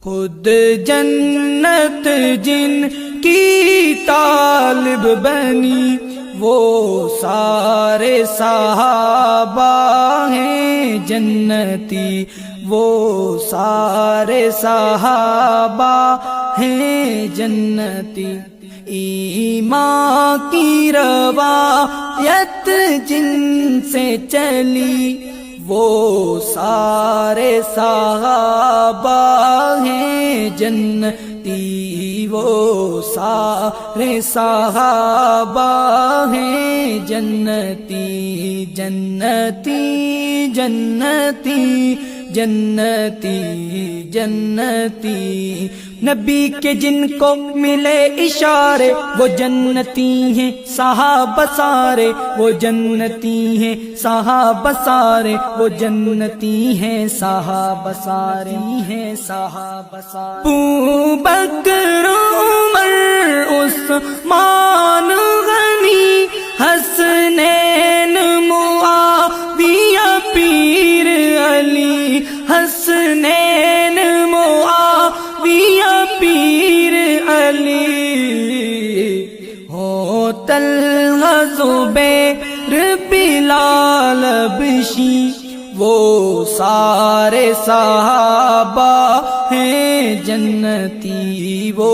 خود جنت جن کی طالب بنی وہ سارے صحابہ ہیں جنتی، وہ سارے صحابہ ہیں جنتی۔ ایمان کی روایت جن سے چلی وہ سارے صحابہ ہیں جنتی، وہ سارے صحابہ ہیں جنتی، جنتی جنتی جنتی جنتی۔ نبی کے جن کو ملے اشارے وہ جنتی ہیں صحابہ سارے، وہ جنتی ہیں صحابہ سارے، وہ جنتی ہیں صحابہ سارے ہیں صحابہ سارے۔ ابوبکر عمر عثمان غنی حسنین معاویہ پیر علی، حسنین معاویہ پیر علی، ہو طلحہ زبیر بلال حبشی وہ سارے صحابہ ہیں جنتی، وہ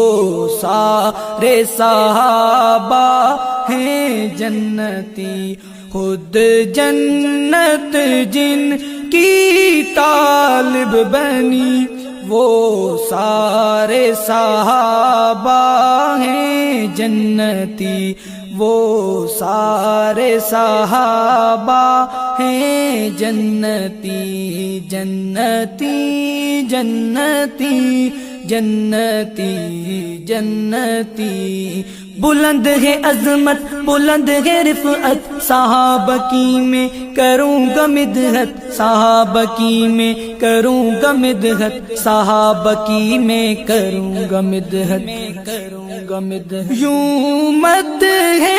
سارے صحابہ ہیں جنتی۔ خود جنت جن کی طالب بنی وہ سارے صحابہ ہیں جنتی، وہ سارے صحابہ ہیں جنتی، جنتی جنتی جنتی جنتی۔ بلند ہے عظمت بلند ہے رفعت صحابہ کی میں کروں گا مدحت، صحابہ کی میں کروں گا مدحت، صحابہ کی میں کروں گا مدحت، کروں گا مدحت۔ یوں مت ہے